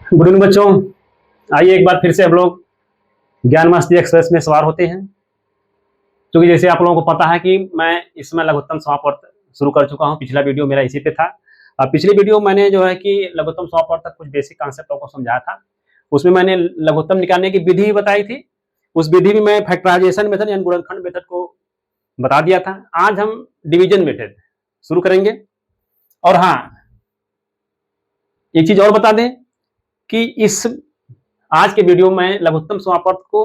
Good evening बच्चों। आइए एक बार फिर से हम लोग ज्ञान मस्ती एक्सप्रेस में सवार होते हैं। क्योंकि जैसे आप लोगों को पता है कि मैं इस समय लघुत्तम समापवर्त शुरू कर चुका हूँ। पिछला वीडियो मेरा इसी पे था। पिछले वीडियो मैंने जो है कि लघुत्तम समापवर्त तक कुछ बेसिक कॉन्सेप्टों को समझाया था। उसमें मैंने लघुत्तम निकालने की विधि बताई थी। उस विधि में मैं फैक्टराइजेशन मेथड यानी गुणनखंड मेथड को बता दिया था। आज हम डिवीजन मेथड शुरू करेंगे। और हाँ, एक चीज और बता दें कि इस आज के वीडियो में लघुत्तम समापवर्त को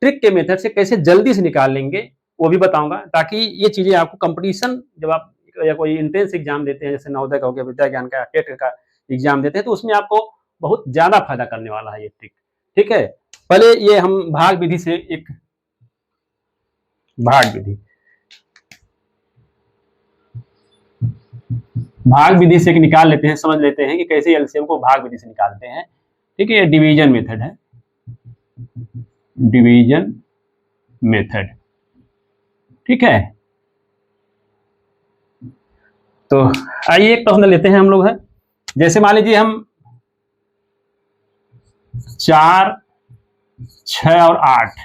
ट्रिक के मेथड से कैसे जल्दी से निकाल लेंगे वो भी बताऊंगा, ताकि ये चीजें आपको कंपटीशन जब आप या कोई इंट्रेंस एग्जाम देते हैं, जैसे नवोदय का हो गया, विद्या ज्ञान का, टेट का एग्जाम देते हैं, तो उसमें आपको बहुत ज्यादा फायदा करने वाला है ये ट्रिक। ठीक है, पहले ये हम भाग विधि से एक भाग विधि से निकाल लेते हैं, समझ लेते हैं कि कैसे एलसीएम को भाग विधि से निकालते हैं। ठीक है, ये डिवीजन मेथड है, डिवीजन मेथड। ठीक है, तो आइए एक प्रश्न लेते हैं हम लोग है। जैसे मान लीजिए हम 4, 6 और 8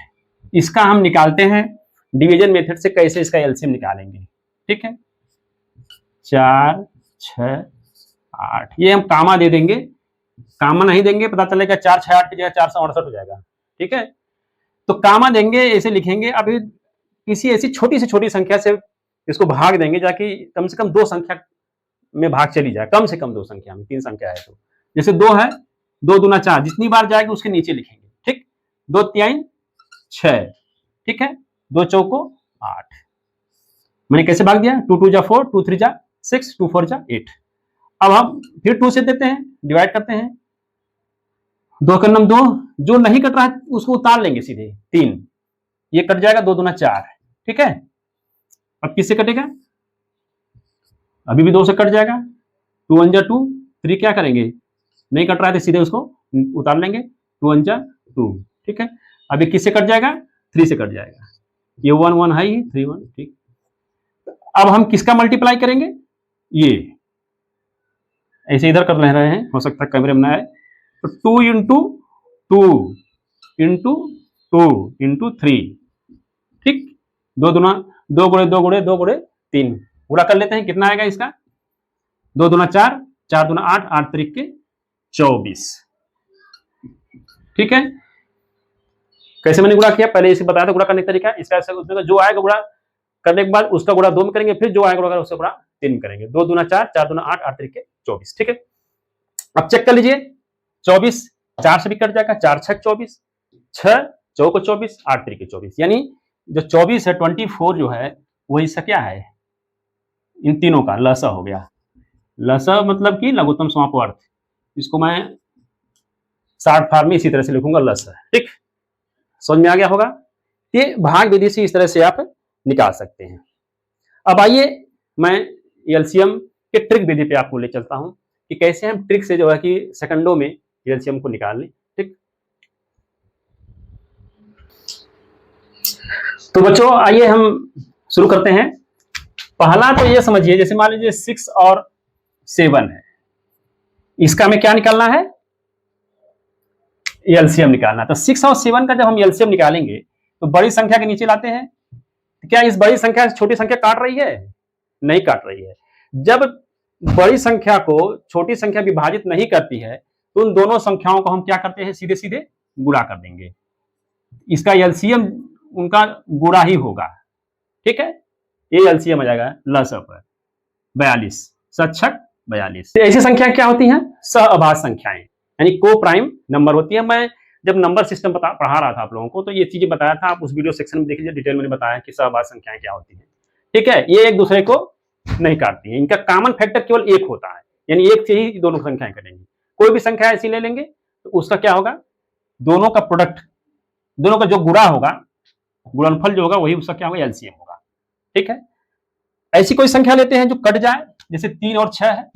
इसका हम निकालते हैं डिवीजन मेथड से। कैसे इसका एलसीएम निकालेंगे? ठीक है, 4, 6, 8 ये हम कामा दे देंगे। कामा नहीं देंगे पता चलेगा 4, 6, 8 की जगह 468 हो जाएगा। ठीक है, तो कामा देंगे, ऐसे लिखेंगे। अभी किसी ऐसी छोटी से छोटी संख्या से इसको भाग देंगे, जाकि कम से कम 2 संख्या में भाग चली जाए, कम से कम 2 संख्या में। 3 संख्या है तो जैसे 2 है, 2 दूना 4, जितनी बार जाएगी उसके नीचे लिखेंगे। ठीक, 2 3 6, ठीक है, 2 चौको 8। मैंने कैसे भाग दिया? 2 2 जा 4, 2 3 जा 6, 2 4 जा 8। अब हम फिर 2 से देते हैं, डिवाइड करते हैं। 2 का नम 2, जो नहीं कट रहा है उसको उतार लेंगे सीधे 3, ये कट जाएगा। 2 दूना 4। ठीक है, अब किससे कटेगा? अभी भी 2 से कट जाएगा। 2 1 जा 2, 3 क्या करेंगे? नहीं कट रहा है तो सीधे उसको उतार लेंगे। 2 1 जा 2। ठीक है, अभी किससे कट जाएगा? 3 से कट जाएगा। ये 1 1 है ही, 3 1। ठीक, अब हम किसका मल्टीप्लाई करेंगे? ये ऐसे इधर कर रहे हैं, हो सकता है कैमरे में ना आए। तो 2 इंटू 2 इंटू 2 इंटू 3। ठीक, 2 दूना 2 गुणे 2 गुणे 2 गुणे 3 पूरा कर लेते हैं। कितना आएगा इसका? 2 दूना 4, 4 दूना 8, 8 तरीके 24। ठीक है, कैसे मैंने गुणा किया पहले इसे बताया था। गुणा करने का तरीका इसका, उसमें जो आएगा गुणा करने के बाद उसका गुणा 2 में करेंगे, फिर जो आएगा गुणा उसका गुणा 3 में करेंगे। 2 दूना 4, 4 दूना 8, 8 तरीके 24। ठीक है, अब चेक कर लीजिए। 24 4 से भी कट जाएगा। 4 6 24, 6 चौको 24, 8 तरीके 24। यानी जो 24 है 24 जो है वो इसका क्या है? इन तीनों का लसा हो गया। लसा मतलब कि लघुत्तम समापवर्त। इसको मैं शॉर्ट फॉर्म में इसी तरह से लिखूंगा, लसा। ठीक, समझ में आ गया होगा। ये भाग विधि से इस तरह से आप निकाल सकते हैं। अब आइए मैं एलसीएम के ट्रिक विधि पे आपको ले चलता हूं कि कैसे हम ट्रिक से जो है कि सेकंडों में एलसीएम को निकाल लें। ठीक, तो बच्चों आइए हम शुरू करते हैं। पहला तो ये समझिए, जैसे मान लीजिए 6 और 7 है, इसका हमें क्या निकालना है? एलसीएम निकालना। तो 6 और 7 का जब हम एलसीएम निकालेंगे तो बड़ी संख्या के नीचे लाते हैं। क्या इस बड़ी संख्या से छोटी संख्या काट रही है? नहीं काट रही है। जब बड़ी संख्या को छोटी संख्या विभाजित नहीं करती है तो उन दोनों संख्याओं को हम क्या करते हैं? सीधे सीधे गुणा कर देंगे। इसका एलसीएम उनका गुणा ही होगा। ठीक है, ये एलसीएम आ जाएगा लसा पर 42, 7 42। ऐसी संख्या क्या होती हैं? सहअभाज्य संख्याएं, यानी को प्राइम नंबर होती है। मैं जब नंबर सिस्टम पढ़ा रहा था आप लोगों को तो ये चीजें बताया था, आप उस वीडियो सेक्शन में देख लीजिए, डिटेल में बताया कि सहअभाज्य संख्याएं क्या होती हैं। ठीक है, ये एक दूसरे को नहीं काटती है, इनका कॉमन फैक्टर केवल एक होता है, यानी एक से ही दोनों संख्याएं कटेंगी। कोई भी संख्या ऐसी ले लेंगे तो उसका क्या होगा? दोनों का प्रोडक्ट, दोनों का जो गुणा होगा, गुणनफल जो होगा वही उसका क्या होगा? एलसीएम होगा। ठीक है, ऐसी कोई संख्या लेते हैं जो कट जाए, जैसे 3 और 6 है।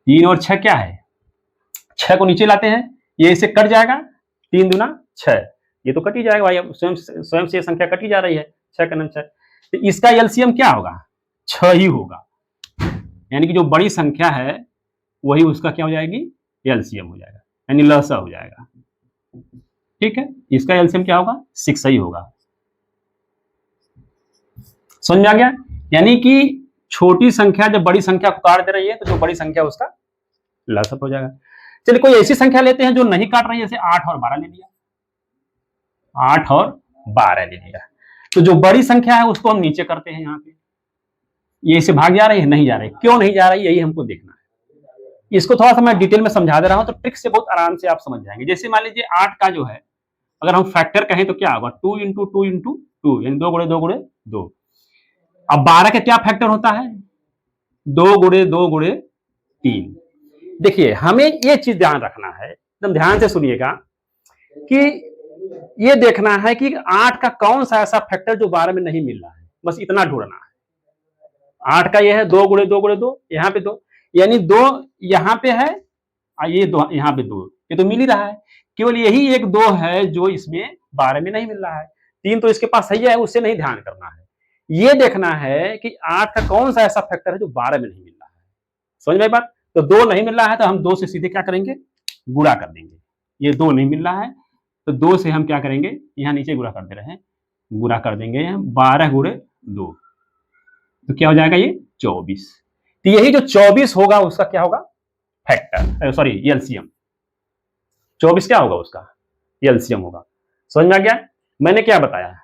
3 और 6 क्या है? 6 को नीचे लाते हैं, ये इसे कट जाएगा। 3 दूना 6, ये तो कट ही जाएगा भाई, स्वयं से ये संख्या कटी जा रही है। 6 का नाम 6, तो इसका एलसीएम क्या होगा? 6 ही होगा। यानी कि जो बड़ी संख्या है वही उसका क्या हो जाएगी? एलसीएम हो जाएगा, यानी लसा हो जाएगा। ठीक है, इसका एलसीएम क्या होगा? 6 ही होगा। समझ में आ गया? यानी कि छोटी संख्या जब बड़ी संख्या को काट दे रही है तो जो बड़ी संख्या उसका लसा हो जाएगा। चलिए कोई ऐसी संख्या लेते हैं जो नहीं काट रही है, जैसे 8 और 12 ले लिया, 8 और 12 ले लिया, तो जो बड़ी संख्या है उसको हम नीचे करते हैं। यहाँ पे ये इसे भाग जा रही है, नहीं जा रही, क्यों नहीं जा रही, यही हमको देखना है। इसको थोड़ा सा मैं डिटेल में समझा दे रहा हूं, तो ट्रिक से बहुत आराम से आप समझ जाएंगे। जैसे मान लीजिए 8 का जो है अगर हम फैक्टर कहें तो क्या होगा? 2 इंटू 2 इंटू 2, यानी 2 गुणे 2 गुणे 2। अब 12 का क्या फैक्टर होता है? 2 गुणे 2 गुणे 3। देखिए हमें ये चीज ध्यान रखना है, एकदम ध्यान से सुनिएगा, कि ये देखना है कि 8 का कौन सा ऐसा फैक्टर जो 12 में नहीं मिल रहा है, बस इतना ढूंढना है। 8 का ये है 2 गुणे 2 गुणे 2, यहाँ पे 2, यानी 2 यहाँ पे है और ये 2 यहाँ पे 2, ये तो मिल ही रहा है। केवल यही एक 2 है जो इसमें 12 में नहीं मिल रहा है। 3 तो इसके पास सही है, उससे नहीं ध्यान करना है, ये देखना है कि 8 का कौन सा ऐसा फैक्टर है जो 12 में नहीं मिल रहा है। समझ में आई बात? तो 2 नहीं मिल रहा है तो हम 2 से सीधे क्या करेंगे? गुणा कर देंगे। ये 2 नहीं मिल रहा है तो 2 से हम क्या करेंगे? यहाँ नीचे गुणा कर दे रहे हैं, गुणा कर देंगे 12 गुणे 2, तो क्या हो जाएगा? ये 24। तो यही जो 24 होगा उसका क्या होगा? Factor, sorry LCM. 24 क्या होगा उसका? एलसीएम होगा। समझ में आ गया? मैंने क्या बताया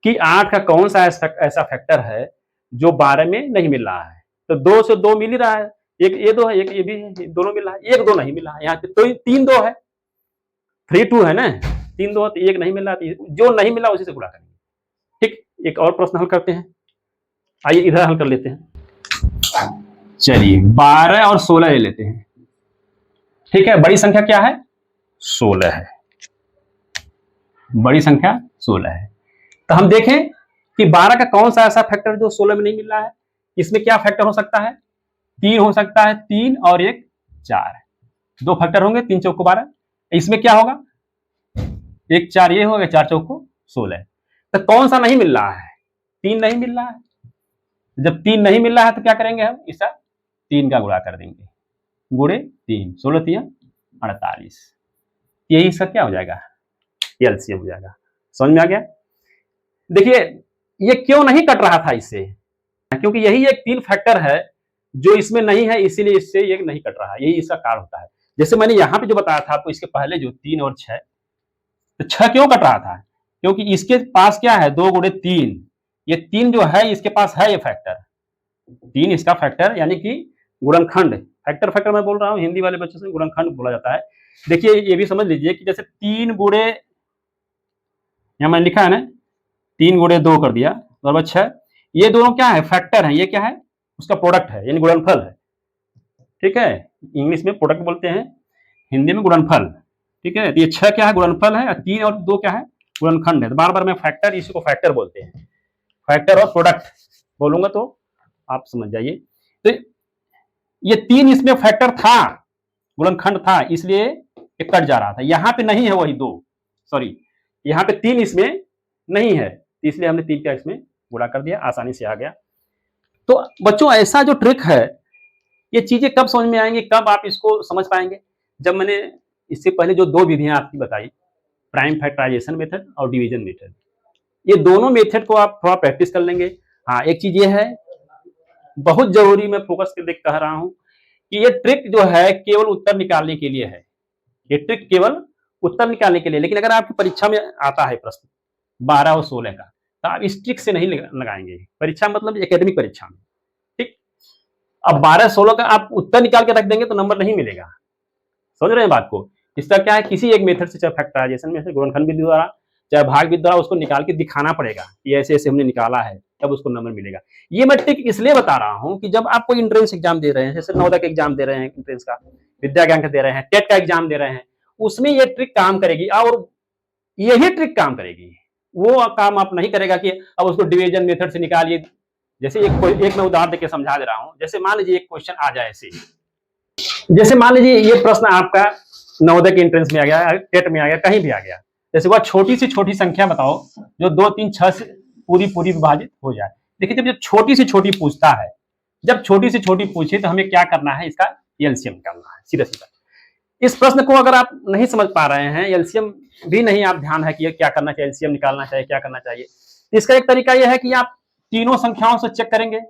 कि 8 का कौन सा ऐसा फैक्टर है जो 12 में नहीं मिल रहा है? तो 2 से 2 मिल ही रहा है, एक ये 2 है, एक ये भी है, दोनों मिल रहा है। एक 2 नहीं मिल रहा है, यहाँ पे तो 3 2 है, 3 2 है ना, 3 2 तो एक नहीं मिल रहा, जो नहीं मिला उसी से गुणा करेंगे। ठीक, एक और प्रश्न हल करते हैं, आइए इधर हल कर लेते हैं। चलिए 12 और 16 ले लेते हैं। ठीक है, बड़ी संख्या क्या है? 16 है, बड़ी संख्या 16 है। तो हम देखें कि 12 का कौन सा ऐसा फैक्टर जो 16 में नहीं मिल रहा है? इसमें क्या फैक्टर हो सकता है? 3 हो सकता है, 3 और 1 4, 2 फैक्टर होंगे, 3 चौको 12। इसमें क्या होगा? 1 4 ये होगा, 4 चौको 16। तो कौन सा नहीं मिल रहा है? 3 नहीं मिल रहा है। जब 3 नहीं मिल रहा है तो क्या करेंगे? हम इसका 3 का गुणा कर देंगे, गुणे 3, 16 3 48, यही इसका क्या हो जाएगा? एलसीएम हो जाएगा। समझ में आ गया? देखिए ये क्यों नहीं कट रहा था इससे, क्योंकि यही एक 3 फैक्टर है जो इसमें नहीं है, इसीलिए इससे ये नहीं कट रहा है, यही इसका कारण होता है। जैसे मैंने यहाँ पे जो बताया था आपको, इसके पहले जो 3 और 6, तो 6 क्यों कट रहा था? क्योंकि इसके पास क्या है? 2 गुणे 3, ये 3 जो है इसके पास है ये फैक्टर, 3 इसका फैक्टर, यानी कि गुणनखंड। फैक्टर फैक्टर मैं बोल रहा हूँ, हिंदी वाले बच्चों से गुणनखंड बोला जाता है। देखिए ये भी समझ लीजिए कि जैसे 3 गुणे, यहाँ मैंने लिखा है ना, 3 गुणे 2 कर दिया बराबर 6, ये दोनों क्या है? फैक्टर है। ये क्या है? उसका प्रोडक्ट है, यानी गुणनफल है। ठीक है, इंग्लिश में प्रोडक्ट बोलते हैं, हिंदी में गुणनफल। ठीक है, तो ये 6 क्या है? गुणनफल है, 3 और 2 क्या है? गुणनखंड है। तो बार बार मैं फैक्टर, इसी को फैक्टर बोलते हैं, फैक्टर और प्रोडक्ट बोलूंगा तो आप समझ जाइए। तो ये 3 इसमें फैक्टर था, गुणनखंड था, इसलिए ये कट जा रहा था। यहाँ पे नहीं है वही 2, सॉरी यहाँ पे 3 इसमें नहीं है, इसलिए हमने 3 का इसमें गुणा कर दिया, आसानी से आ गया। तो बच्चों ऐसा जो ट्रिक है, ये चीजें कब समझ में आएंगी, कब आप इसको समझ पाएंगे? जब मैंने इससे पहले जो 2 विधियां आपकी बताई, प्राइम फैक्टराइजेशन मेथड और डिवीजन मेथड, ये दोनों मेथड को आप थोड़ा प्रैक्टिस कर लेंगे। हाँ, एक चीज ये है बहुत जरूरी, मैं फोकस करके कह रहा हूं कि ये ट्रिक जो है केवल उत्तर निकालने के लिए है, ये ट्रिक केवल उत्तर निकालने के लिए। लेकिन अगर आपकी परीक्षा में आता है प्रश्न 12 और 16 का, तो आप इस ट्रिक से नहीं लगाएंगे। परीक्षा मतलब एकेडमिक परीक्षा में, ठीक। अब 12 16 का आप उत्तर निकाल के रख देंगे तो नंबर नहीं मिलेगा। समझ रहे हैं बात को? इसका क्या है, किसी एक मेथड से, चाहे फैक्टराइजेशन में से, गुणनखंड विधि द्वारा, चाहे भाग विधि द्वारा, उसको निकाल के दिखाना पड़ेगा कि ऐसे ऐसे हमने निकाला है, तब उसको नंबर मिलेगा। ये मैं ट्रिक इसलिए बता रहा हूं कि जब आप कोई एंट्रेंस एग्जाम दे रहे हैं, जैसे नवोदय का एग्जाम दे रहे हैं, एंट्रेंस का, विद्या ज्ञान का दे रहे हैं, टेट का एग्जाम दे रहे हैं, उसमें ये ट्रिक काम करेगी। और यही ट्रिक काम करेगी, वो काम आप नहीं करेगा कि अब उसको डिवीजन मेथड से निकालिए। जैसे एक मैं उदाहरण देके समझा दे रहा हूं। जैसे मान लीजिए एक क्वेश्चन आ जाए ऐसे, जैसे मान लीजिए ये प्रश्न आपका नवोदय के एंट्रेंस में आ गया, टेट में आ गया, कहीं भी आ गया। जैसे वह छोटी से छोटी संख्या बताओ जो 2 3 6 से पूरी विभाजित हो जाए। देखिए जब छोटी से छोटी पूछता है, जब छोटी से छोटी पूछे तो हमें क्या करना है, इसका एलसीएम निकालना है, सीधा सीधा। इस प्रश्न को अगर आप नहीं समझ पा रहे हैं, एलसीएम भी नहीं आप ध्यान है कि क्या करना चाहिए, एलसीएम निकालना चाहिए, क्या करना चाहिए, इसका एक तरीका यह है कि आप तीनों संख्याओं से चेक करेंगे।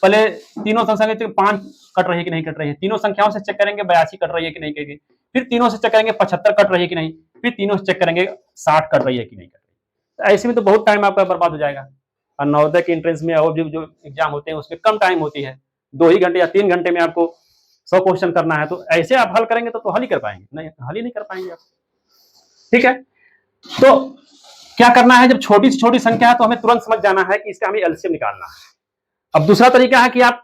पहले तीनों संख्या 5 कट रही है कि नहीं कट रही है, तीनों संख्याओं से चेक करेंगे 82 कट रही है कि नहीं कटेगी, फिर तीनों से चेक करेंगे 75 कट रही है कि नहीं, फिर तीनों से चेक करेंगे 60 कट रही है कि नहीं कट रही है। ऐसे में तो बहुत टाइम आपका बर्बाद हो जाएगा। और नवोदय के एंट्रेंस में और जो एग्जाम होते हैं उसमें कम टाइम होती है, 2 ही घंटे या 3 घंटे में आपको 100 क्वेश्चन करना है, तो ऐसे आप हल करेंगे तो हल ही कर पाएंगे, नहीं हल ही नहीं कर पाएंगे आप। ठीक है, तो क्या करना है, जब छोटी से छोटी संख्या है तो हमें तुरंत समझ जाना है कि इसका हमें एलसीएम निकालना है। अब दूसरा तरीका है कि आप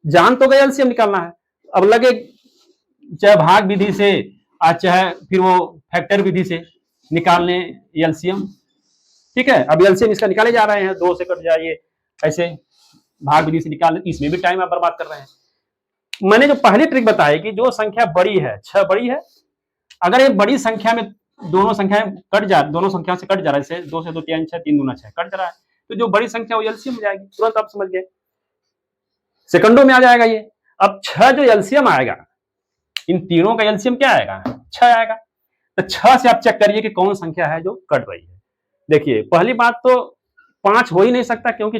जान तो गए एलसीएम निकालना है, अब लगे चाहे भाग विधि से चाहे फिर वो फैक्टर विधि से निकालने एलसीएम। ठीक है, अब एलसीएम इसका निकाले जा रहे हैं, 2 से कट जाइए, ऐसे भाग विधि से निकाल, इसमें भी टाइम आप बर्बाद कर रहे हैं। मैंने जो पहली ट्रिक बताई कि जो संख्या बड़ी है, 6 बड़ी है, अगर ये बड़ी संख्या में दोनों संख्याएं कट जा, दोनों संख्या से कट जा रहा है, 2 से 2 3 6 3 दूना 6 कट जा रहा है, तो जो बड़ी संख्या वो एलसीएम हो जाएगी, तुरंत आप समझ गए, सेकंडों में आ जाएगा ये। अब 6 जो एलसीएम आएगा, इन तीनों का एलसीएम क्या आएगा, 6 आएगा। तो 6 से आप चेक करिए कि कौन संख्या है जो कट रही है। देखिए पहली बात तो 5 हो ही नहीं सकता, क्योंकि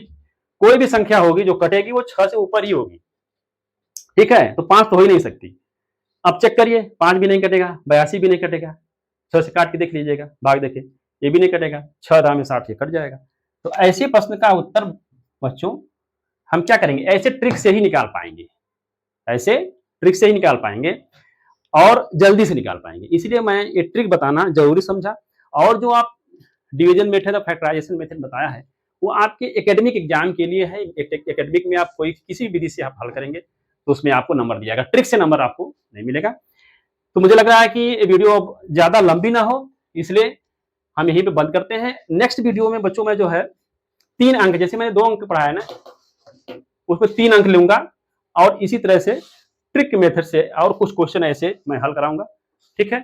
कोई भी संख्या होगी जो कटेगी वो 6 से ऊपर ही होगी। ठीक है, तो 5 तो हो ही नहीं सकती। अब चेक करिए, 5 भी नहीं कटेगा, 82 भी नहीं कटेगा, 6 से काट के देख लीजिएगा, भाग देखिए, ये भी नहीं कटेगा, 6 दाम में 60 कट जाएगा। तो ऐसे प्रश्न का उत्तर बच्चों हम क्या करेंगे, ऐसे ट्रिक से ही निकाल पाएंगे, ऐसे ट्रिक से ही निकाल पाएंगे और जल्दी से निकाल पाएंगे। इसलिए मैं ये ट्रिक बताना जरूरी समझा। और जो आप डिवीजन मेथड और फैक्टराइजेशन मेथड बताया है वो आपके एकेडमिक एग्जाम के लिए है। एकेडमिक में आप कोई किसी विधि से आप हल करेंगे तो उसमें आपको नंबर दिया जाएगा, ट्रिक से नंबर आपको नहीं मिलेगा। तो मुझे लग रहा है कि वीडियो ज्यादा लंबी ना हो, इसलिए हम यहीं पे बंद करते हैं। नेक्स्ट वीडियो में बच्चों में जो है 3 अंक, जैसे मैंने 2 अंक पढ़ाया ना, उसमें 3 अंक लूंगा और इसी तरह से ट्रिक मेथड से और कुछ क्वेश्चन ऐसे मैं हल कराऊंगा। ठीक है,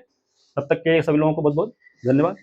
तब तक के सभी लोगों को बहुत बहुत धन्यवाद।